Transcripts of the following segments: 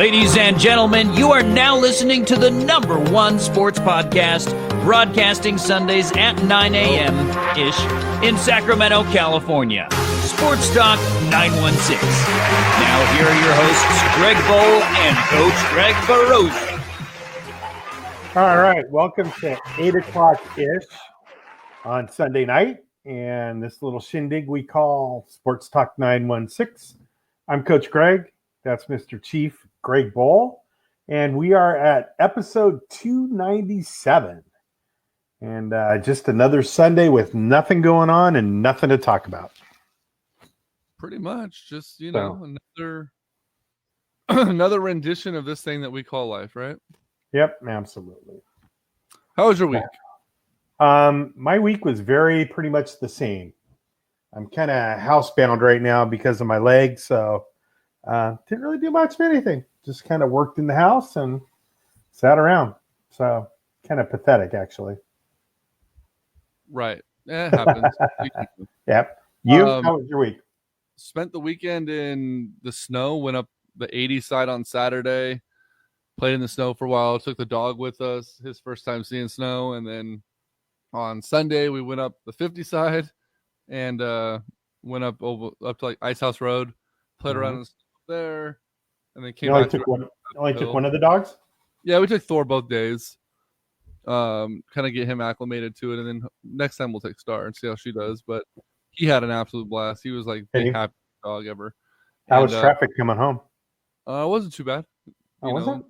Ladies and gentlemen, you are now listening to the #1 sports podcast, broadcasting Sundays at 9 a.m.-ish in Sacramento, California. Sports Talk 916. Now here are your hosts, Greg Bowl and Coach Greg Barrosi. All right, welcome to 8 o'clock-ish on Sunday night, and this little shindig we call Sports Talk 916. I'm Coach Greg. That's Mr. Chief Greg Bowl, and we are at episode 297. And just another Sunday with nothing going on and nothing to talk about. Pretty much, just another rendition of this thing that we call life, right? Yep, absolutely. How was your week? My week was pretty much the same. I'm kind of housebound right now because of my leg, so didn't really do much of anything. Just kind of worked in the house and sat around. So kind of pathetic, actually. Right. It happens. Yep. How was your week? Spent the weekend in the snow, went up the 80 side on Saturday, played in the snow for a while, took the dog with us, his first time seeing snow. And then on Sunday, we went up the 50 side and went up to like Ice House Road, played around in the snow there. And then came back. Only took one of the dogs? Yeah, we took Thor both days. Kind of get him acclimated to it, and then next time we'll take Star and see how she does. But he had an absolute blast. He was like the happiest dog ever. How was traffic coming home? It wasn't too bad. Wasn't?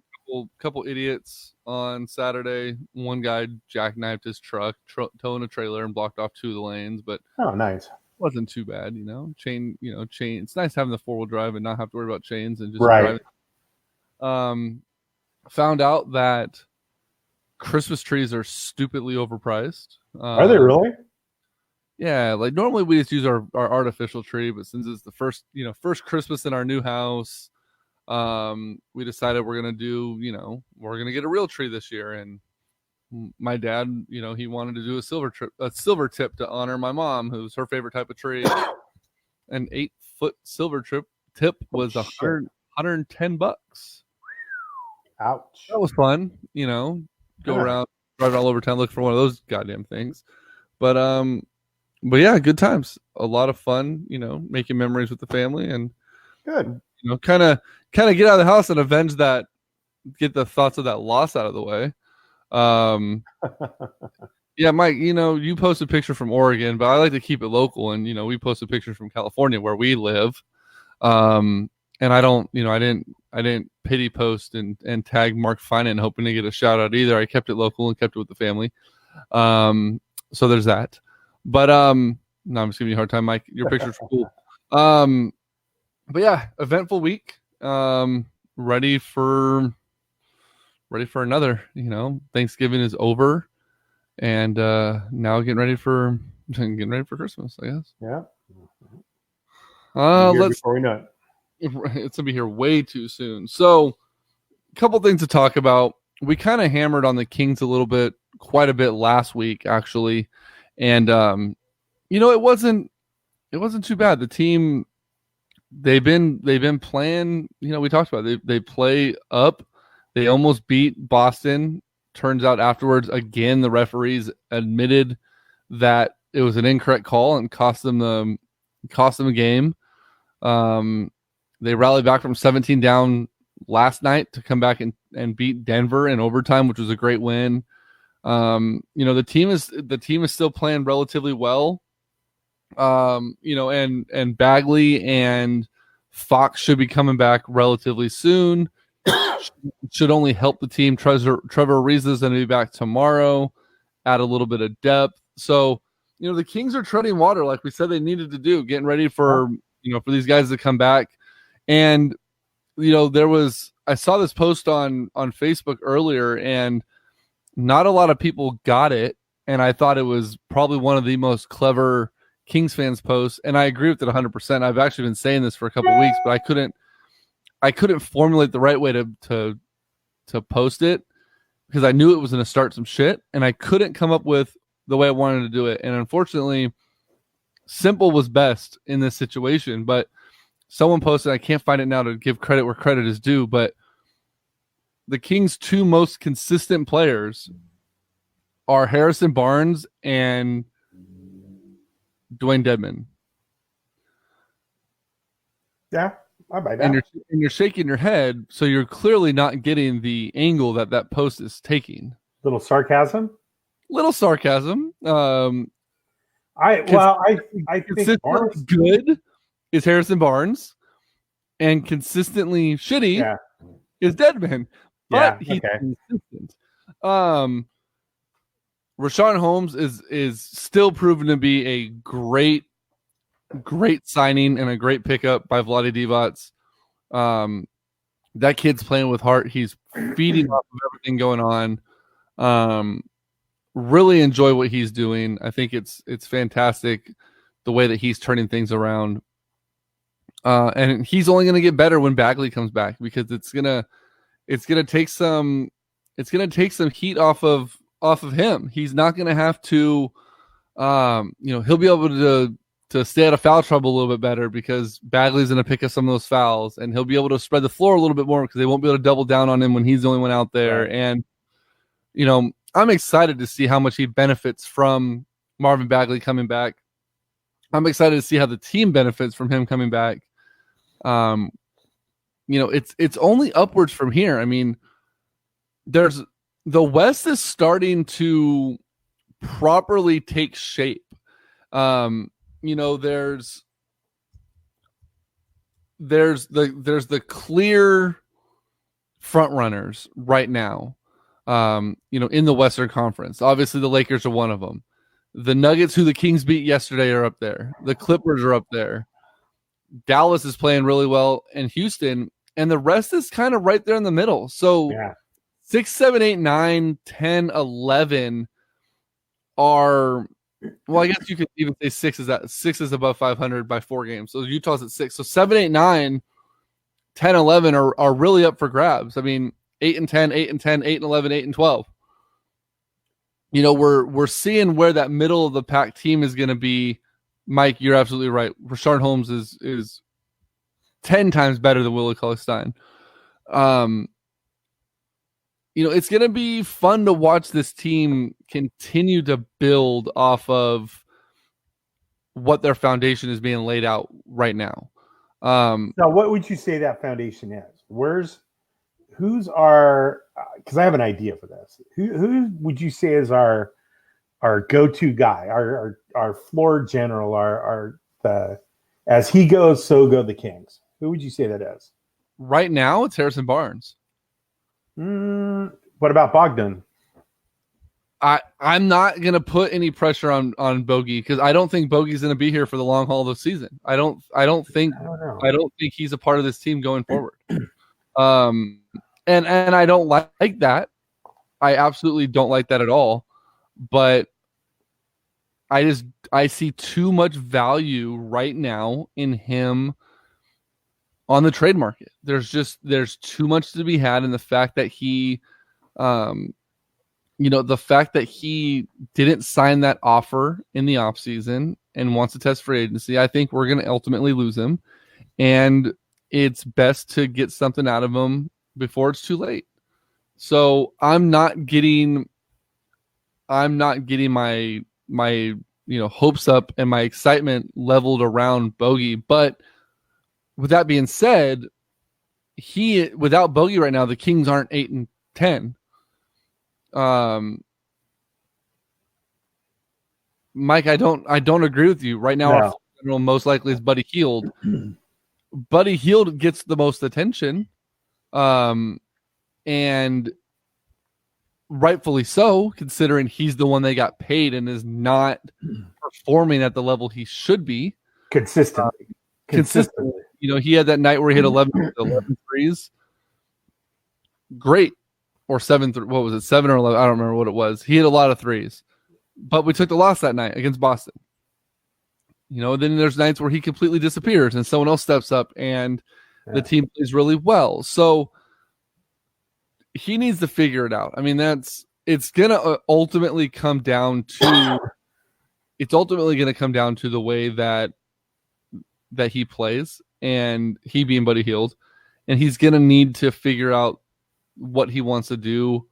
Couple idiots on Saturday. One guy jackknifed his truck, towing a trailer, and blocked off 2 of the lanes. But nice. Wasn't too bad, chain. It's nice having the 4-wheel drive and not have to worry about chains and just right. driving. Found out that Christmas trees are stupidly overpriced. Are they really? Yeah, like normally we just use our artificial tree, but since it's the first Christmas in our new house, we decided we're gonna get a real tree this year. And my dad, he wanted to do a silver tip to honor my mom, who's her favorite type of tree. An 8-foot silver tip was $110. Ouch. That was fun, go around, drive all over town, look for one of those goddamn things. But yeah, good times. A lot of fun, making memories with the family and good. Kind of get out of the house and avenge that, get the thoughts of that loss out of the way. Yeah, Mike, you post a picture from Oregon, but I like to keep it local, and we post a picture from California where we live. And I didn't pity post and tag Mark Finan hoping to get a shout out either. I kept it local and kept it with the family. So there's that. But no, I'm just giving you a hard time, Mike. Your picture's cool. But yeah, eventful week. Ready for another. Thanksgiving is over, and now getting ready for Christmas, I guess. Yeah. Before we know it. It's gonna be here way too soon. So, a couple things to talk about. We kind of hammered on the Kings quite a bit last week, actually, and it wasn't too bad. The team, they've been playing. We talked about it. They play up. They almost beat Boston. Turns out afterwards, again, the referees admitted that it was an incorrect call and cost them a game. They rallied back from 17 down last night to come back and beat Denver in overtime, which was a great win. The team is still playing relatively well. And Bagley and Fox should be coming back relatively soon. Should only help the team. Trevor Ariza is going to be back tomorrow, add a little bit of depth. So, the Kings are treading water like we said they needed to do, getting ready for these guys to come back. And, I saw this post on Facebook earlier, and not a lot of people got it. And I thought it was probably one of the most clever Kings fans posts. And I agree with it 100%. I've actually been saying this for a couple of weeks, but I couldn't formulate the right way to post it because I knew it was going to start some shit, and I couldn't come up with the way I wanted to do it. And unfortunately, simple was best in this situation. But someone posted, I can't find it now to give credit where credit is due, but the Kings' two most consistent players are Harrison Barnes and Dwayne Dedmon. Yeah, I buy that. And you're shaking your head, so you're clearly not getting the angle that post is taking. Little sarcasm. Little sarcasm. I think Barnes good is Harrison Barnes, and consistently shitty is Dedmon. But he's consistent. Richaun Holmes is still proven to be a great signing and a great pickup by Vlade Divac. That kid's playing with heart. He's feeding off of everything going on. Really enjoy what he's doing. I think it's fantastic the way that he's turning things around. And he's only going to get better when Bagley comes back, because it's gonna take some heat off of him. He's not going to have to, he'll be able to stay out of foul trouble a little bit better because Bagley's going to pick up some of those fouls, and he'll be able to spread the floor a little bit more because they won't be able to double down on him when he's the only one out there. Right. And, I'm excited to see how much he benefits from Marvin Bagley coming back. I'm excited to see how the team benefits from him coming back. It's only upwards from here. I mean, the West is starting to properly take shape. There's the clear front runners right now. In the Western Conference. Obviously, the Lakers are one of them. The Nuggets, who the Kings beat yesterday, are up there. The Clippers are up there. Dallas is playing really well, and Houston, and the rest is kind of right there in the middle. So 6, 7, 8, 9, 10, 11 are, well, I guess you could even say 6 is above 500 by 4 games. So Utah's at 6. So 7, 8, 9, 10, 11 are really up for grabs. I mean, 8 and 10, 8 and 10, 8 and 11, 8 and 12. We're seeing where that middle of the pack team is going to be. Mike, you're absolutely right. Richaun Holmes is 10 times better than Willie Cauley-Stein. It's going to be fun to watch this team continue to build off of what their foundation is being laid out right now. Now, what would you say that foundation is? Who's our? Because I have an idea for this. Who would you say is our go-to guy, our floor general, as he goes, so go the Kings? Who would you say that is? Right now, it's Harrison Barnes. What about Bogdan? I'm not going to put any pressure on Bogey, because I don't think Bogey's going to be here for the long haul of the season. I don't think he's a part of this team going forward. And I don't like that. I absolutely don't like that at all. But I see too much value right now in him on the trade market. There's too much to be had in the fact that he, the fact that he didn't sign that offer in the offseason and wants to test free agency. I think we're going to ultimately lose him, and it's best to get something out of him before it's too late. So I'm not getting my hopes up and my excitement leveled around Bogey. But with that being said, without Bogey right now, the Kings aren't 8 and 10. Mike, I don't agree with you right now. No. Our general most likely is Buddy Hield. Buddy Hield gets the most attention. And rightfully so, considering he's the one they got paid and is not performing at the level he should be. Consistently. He had that night where he hit 11 threes. Great. Or 7, what was it, 7 or 11? I don't remember what it was. He hit a lot of threes. But we took the loss that night against Boston. Then there's nights where he completely disappears and someone else steps up and the team plays really well. So he needs to figure it out. I mean, it's going to ultimately come down to the way that he plays, and he being Buddy Hield, and he's going to need to figure out what he wants to do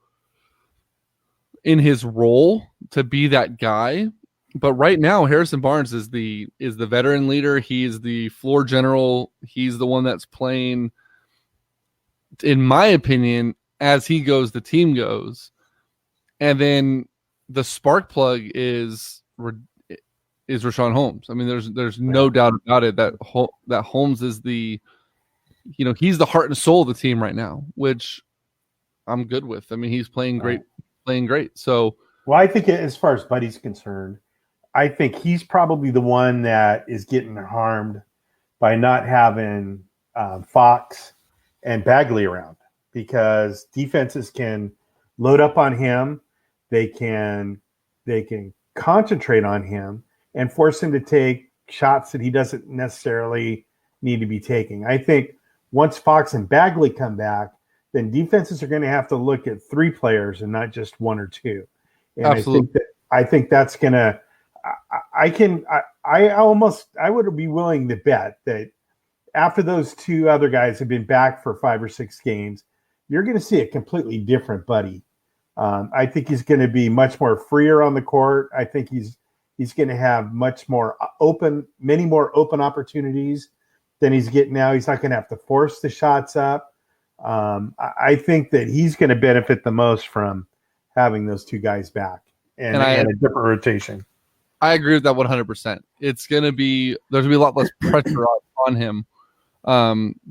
in his role to be that guy. But right now, Harrison Barnes is the veteran leader. He's the floor general. He's the one that's playing, in my opinion, as he goes, the team goes. And then the spark plug is Richaun Holmes. I mean, there's no doubt about it that Holmes is the, he's the heart and soul of the team right now, which I'm good with. I mean, he's playing great. So, well, I think as far as Buddy's concerned, I think he's probably the one that is getting harmed by not having Fox and Bagley around, because defenses can load up on him. They can concentrate on him and force him to take shots that he doesn't necessarily need to be taking. I think once Fox and Bagley come back, then defenses are going to have to look at 3 players and not just 1 or 2. And absolutely. I think that's going to. I would be willing to bet that after those 2 other guys have been back for 5 or 6 games, you're going to see a completely different Buddy. I think he's going to be much more freer on the court. I think he's going to have many more open opportunities than he's getting now. He's not going to have to force the shots up. I think that he's going to benefit the most from having those 2 guys back and a different rotation. I agree with that 100%. There's going to be a lot less pressure on him,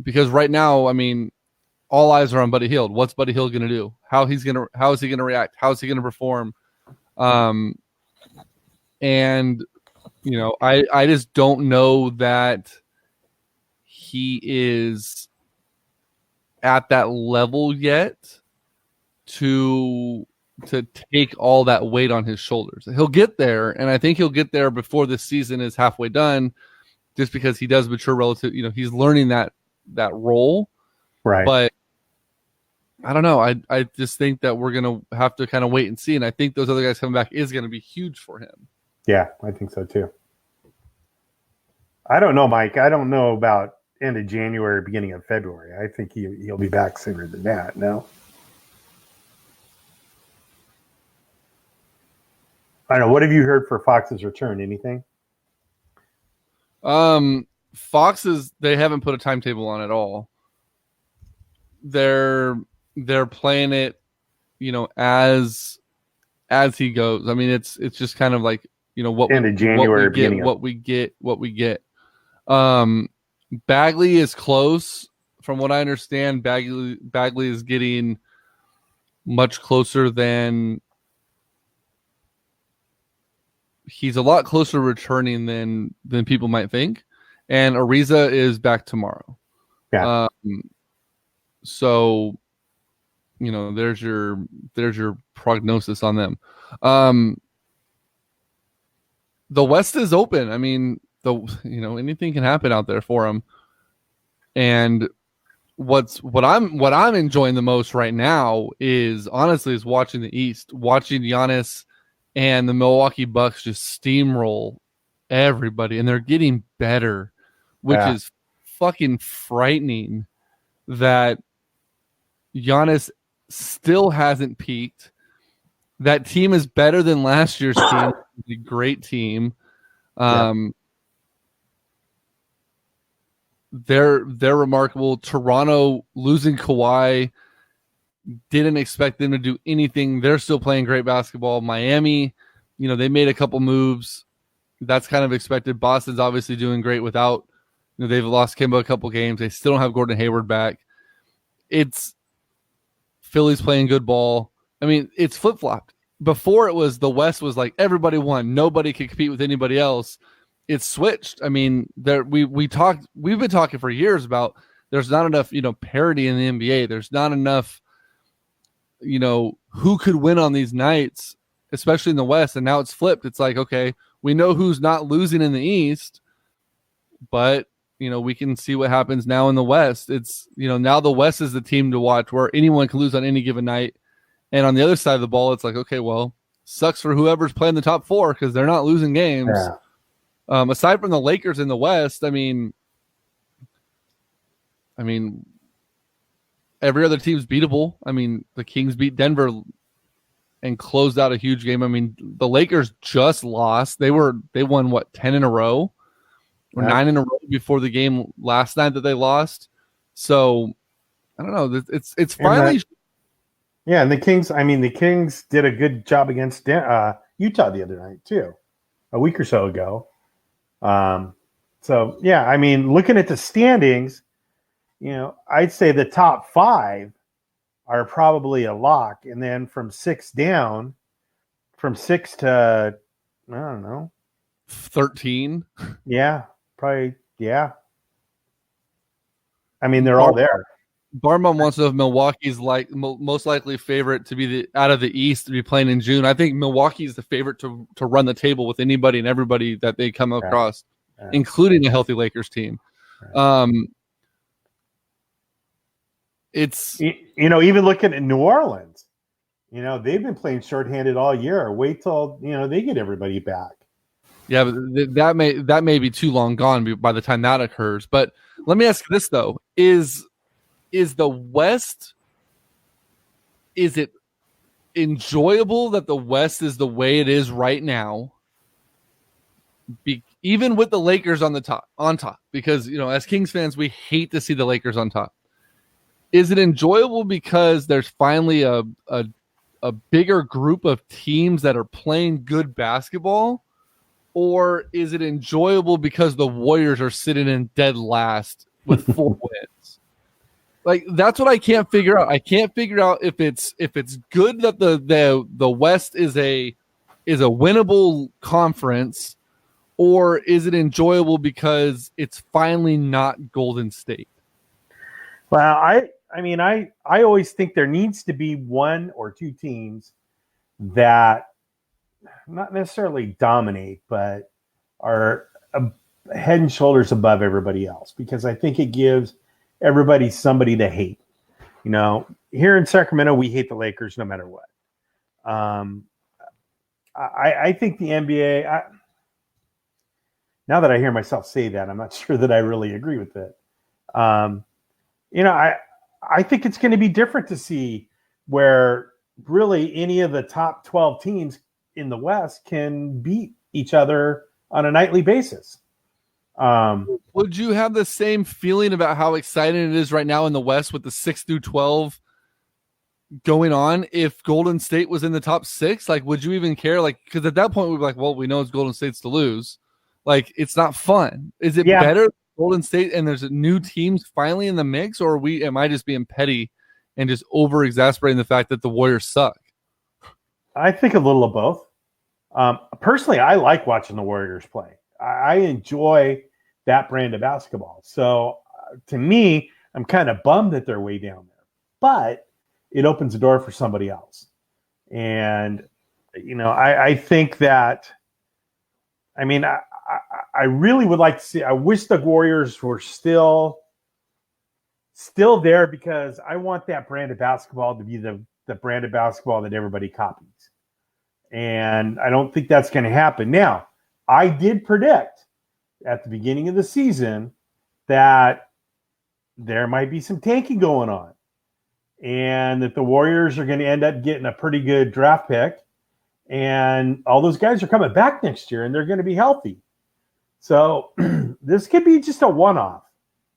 because right now, I mean, all eyes are on Buddy Hield. What's Buddy Hield going to do? How is he going to react? How is he going to perform? And I just don't know that he is at that level yet to take all that weight on his shoulders. He'll get there, and I think he'll get there before this season is halfway done, just because he does mature relative. He's learning that role. Right. But I don't know. I just think that we're going to have to kind of wait and see, and I think those other guys coming back is going to be huge for him. Yeah, I think so too. I don't know, Mike. I don't know about end of January, beginning of February. I think he'll be back sooner than that. No. I don't know. What have you heard for Fox's return? Anything? Fox's, they haven't put a timetable on at all. They're playing it, as he goes. I mean, it's just kind of like, what end of January, what we get. Bagley is close, from what I understand. Bagley is getting much closer than. He's a lot closer to returning than people might think, and Ariza is back tomorrow. Yeah. So, there's your prognosis on them. The West is open. I mean, anything can happen out there for them. And what I'm enjoying the most right now is watching the East, watching Giannis and the Milwaukee Bucks just steamroll everybody, and they're getting better, which is fucking frightening that Giannis still hasn't peaked. That team is better than last year's team. It's a great team. They're remarkable. Toronto losing Kawhi, didn't expect them to do anything. They're still playing great basketball. Miami, they made a couple moves. That's kind of expected. Boston's obviously doing great without, they've lost Kemba a couple games. They still don't have Gordon Hayward back. It's Philly's playing good ball. I mean, it's flip-flopped. Before it was the West was like everybody won. Nobody could compete with anybody else. It's switched. I mean, we've been talking for years about there's not enough, parity in the NBA. There's not enough, who could win on these nights, especially in the West. And now it's flipped. It's like, okay, we know who's not losing in the East, but, we can see what happens now in the West. It's, now the West is the team to watch where anyone can lose on any given night. And on the other side of the ball, it's like, okay, well, sucks for whoever's playing the top 4 because they're not losing games. Yeah. Aside from the Lakers in the West, I mean, every other team's beatable. I mean, the Kings beat Denver and closed out a huge game. I mean, the Lakers just lost. They won what, 10 in a row or 9 in a row before the game last night that they lost. So I don't know. It's finally. And the Kings. I mean, the Kings did a good job against Utah the other night too, a week or so ago. So yeah, I mean, looking at the standings, I'd say the top 5 are probably a lock, and then from 6 down, from 6 to I don't know, 13. Yeah, probably. Yeah. I mean, they're all there. Barmon wants to know if Milwaukee's most likely favorite to be out of the East to be playing in June. I think Milwaukee's the favorite to run the table with anybody and everybody that they come across, including a healthy Lakers team. It's even looking at New Orleans, they've been playing shorthanded all year. Wait till they get everybody back. Yeah, but that may be too long gone by the time that occurs. But let me ask this though: Is the West? Is it enjoyable that the West is the way it is right now? Even with the Lakers on top, because as Kings fans, we hate to see the Lakers on top. Is it enjoyable because there's finally a bigger group of teams that are playing good basketball? Or is it enjoyable because the Warriors are sitting in dead last with 4 wins? Like, that's what I can't figure out. I can't figure out if it's good that the West is a winnable conference, or is it enjoyable because it's finally not Golden State? Well, I always think there needs to be 1 or 2 teams that not necessarily dominate, but are head and shoulders above everybody else, because I think it gives everybody somebody to hate. Here in Sacramento, we hate the Lakers no matter what. I think the NBA, now that I hear myself say that, I'm not sure that I really agree with it. I think it's going to be different to see where really any of the top 12 teams in the West can beat each other on a nightly basis. Would you have the same feeling about how exciting it is right now in the West with the 6 through 12 going on if Golden State was in the top 6? Like, would you even care? Like, because at that point we'd be like, well, we know it's Golden State's to lose. Like, it's not fun. Is it better Golden State and there's new teams finally in the mix, or am I just being petty and just over exasperating the fact that the Warriors suck? I think a little of both. Personally, I like watching the Warriors play. I enjoy that brand of basketball. So to me, I'm kind of bummed that they're way down there, but it opens the door for somebody else. And, I think that, I really would like to see, I wish the Warriors were still there, because I want that brand of basketball to be the brand of basketball that everybody copies. And I don't think that's going to happen. Now, I did predict at the beginning of the season that there might be some tanking going on, and that the Warriors are going to end up getting a pretty good draft pick, and all those guys are coming back next year and they're going to be healthy. So this could be just a one-off.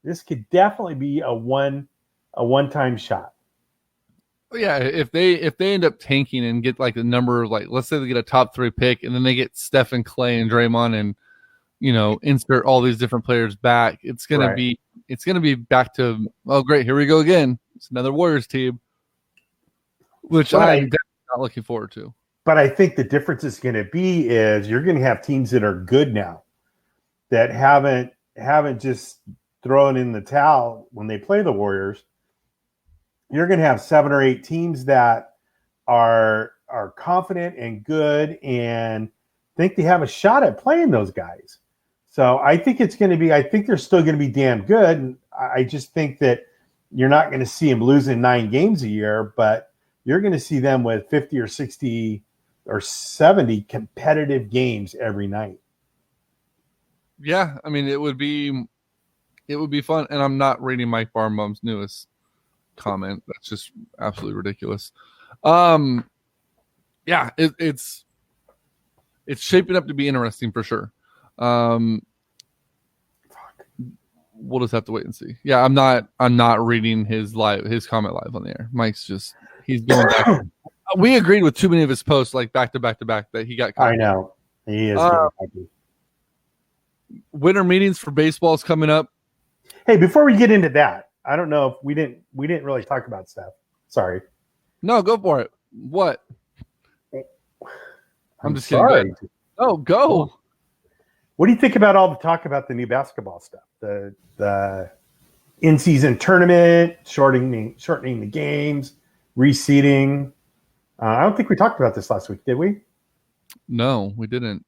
This could definitely be a one-time shot. Yeah, if they end up tanking and get like the number of, like, let's say they get a top 3 pick and then they get Stephen, Clay, and Draymond, and insert all these different players back, it's gonna be back to, oh great, here we go again. It's another Warriors team, which I'm definitely not looking forward to. But I think the difference is going to be is you're going to have teams that are good now, that haven't just thrown in the towel when they play the Warriors. You're going to have 7 or 8 teams that are confident and good and think they have a shot at playing those guys. So I think they're still going to be damn good. And I just think that you're not going to see them losing 9 games a year, but you're going to see them with 50 or 60 or 70 competitive games every night. Yeah, I mean, it would be fun. And I'm not reading Mike Barnbaum's newest comment. That's just absolutely ridiculous. Yeah, it's shaping up to be interesting for sure. We'll just have to wait and see. Yeah, I'm not reading his comment live on the air. Mike's he's going back. We agreed with too many of his posts, like back to back to back, that he got caught. I know. He is. Winter meetings for baseball is coming up. Hey, before we get into that, I don't know if we didn't really talk about stuff. Sorry. No, go for it. What? I'm just sorry. Kidding. No, go. What do you think about all the talk about the new basketball stuff? The in-season tournament, shortening the games, reseeding. I don't think we talked about this last week, did we? No, we didn't.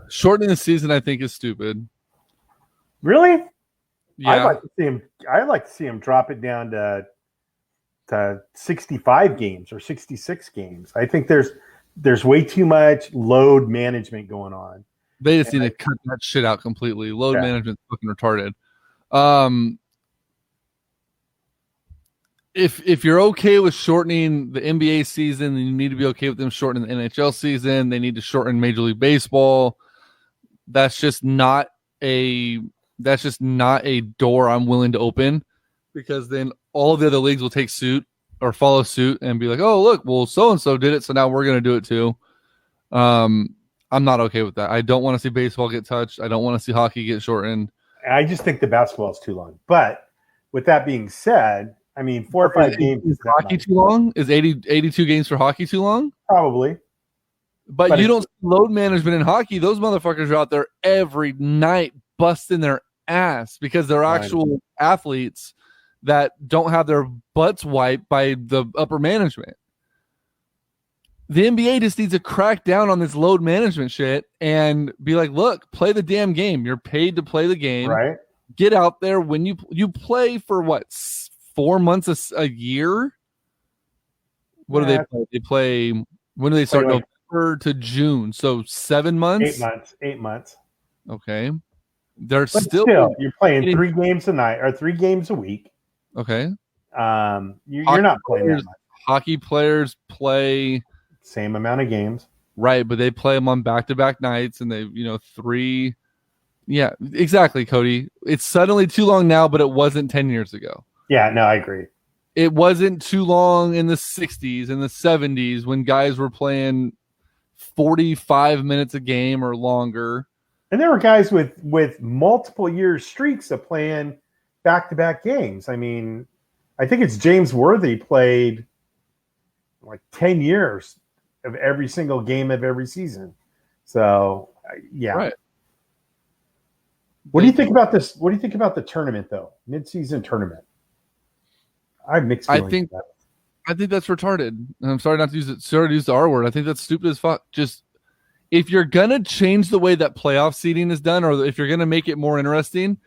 Shortening the season, I think, is stupid. Really? Yeah. I'd like to see him drop it down to 65 games or 66 games. I think there's way too much load management going on. They just need to cut that shit out completely. Load management's fucking retarded. If you're okay with shortening the NBA season, then you need to be okay with them shortening the NHL season. They need to shorten Major League Baseball. That's just not a door I'm willing to open, because then all of the other leagues will take suit or follow suit and be like, oh, look, well, so-and-so did it, so now we're going to do it too. I'm not okay with that. I don't want to see baseball get touched. I don't want to see hockey get shortened. I just think the basketball is too long. But with that being said, I mean, 4 or 5 games. Is hockey too long? Is 82 games for hockey too long? Probably. But you don't see load management in hockey. Those motherfuckers are out there every night busting their ass because they're actual athletes that don't have their butts wiped by the upper management. The NBA just needs to crack down on this load management shit and be like, look, play the damn game. You're paid to play the game. Right. Get out there. When you play for what, 4 months a year? What do they play? They play, when do they start? November to June. So 7 months? 8 months. Okay. They're But still you're playing 3 games a night or 3 games a week. Okay. You're not playing that much. Hockey players play same amount of games. Right, but they play them on back-to-back nights, and they, 3. Yeah, exactly, Cody. It's suddenly too long now, but it wasn't 10 years ago. Yeah, no, I agree. It wasn't too long in the 60s and the 70s when guys were playing 45 minutes a game or longer. And there were guys with multiple year streaks of playing back-to-back games. I mean, I think it's James Worthy played like 10 years of every single game of every season. So, yeah. Right. What do you think about this? What do you think about the tournament, though? Mid-season tournament. I have mixed feelings. I think that's retarded. And I'm sorry not to use it. Sorry to use the R word. I think that's stupid as fuck. Just if you're gonna change the way that playoff seeding is done, or if you're gonna make it more interesting,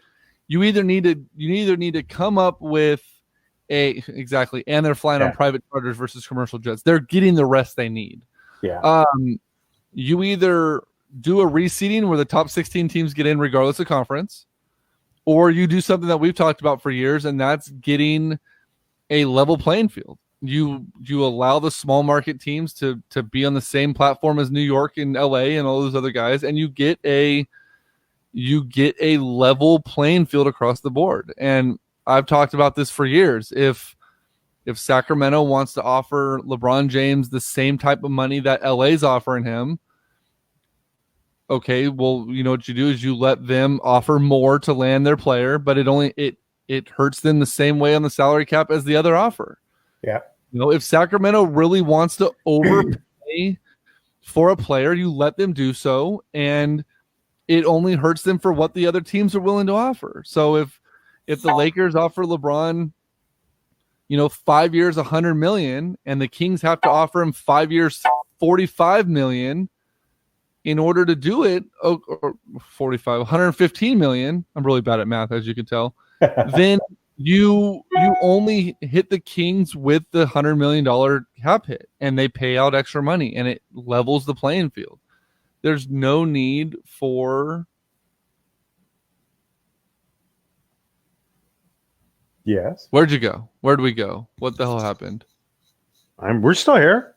you either need to come up with exactly, and they're flying on private charters versus commercial jets. They're getting the rest they need. Yeah. You either do a reseeding where the top 16 teams get in regardless of conference, or you do something that we've talked about for years, and that's getting a level playing field. You allow the small market teams to be on the same platform as New York and LA and all those other guys, and you get a level playing field across the board. And I've talked about this for years. If Sacramento wants to offer LeBron James the same type of money that LA's offering him, okay, well, you know what you do is you let them offer more to land their player, but it hurts them the same way on the salary cap as the other offer. Yeah. If Sacramento really wants to overpay for a player, you let them do so, and it only hurts them for what the other teams are willing to offer. So if the Lakers offer LeBron, 5 years, $100 million, and the Kings have to offer him 5 years, $45 million in order to do it, or 45, $115 million. I'm really bad at math, as you can tell. Then you only hit the Kings with the $100 million cap hit, and they pay out extra money, and it levels the playing field. There's no need for Yes. Where'd you go? Where'd we go? What the hell happened? We're still here.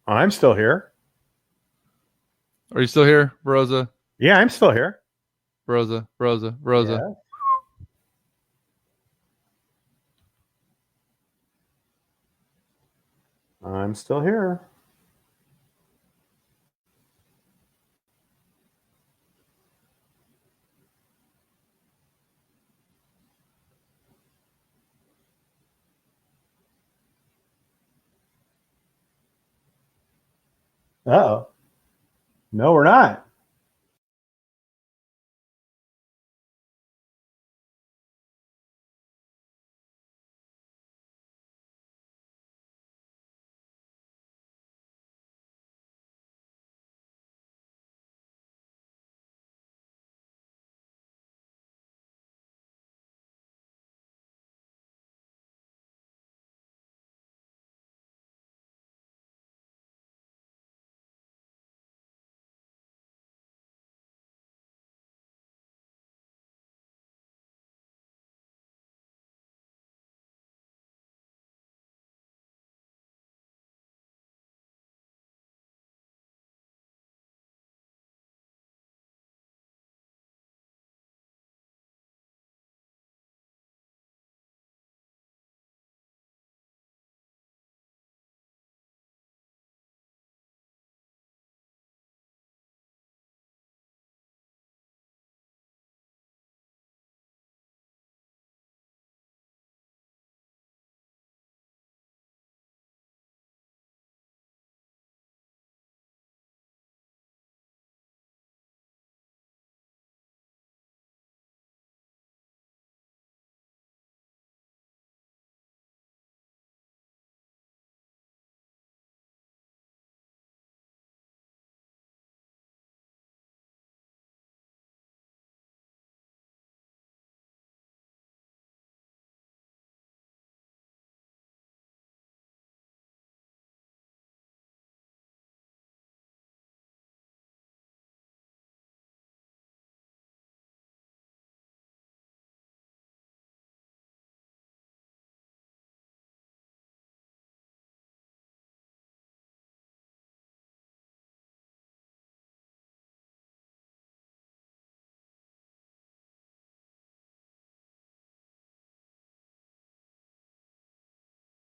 I'm still here. Are you still here, Rosa? Yeah, I'm still here. Rosa. Yeah. I'm still here. Uh-oh. No, we're not.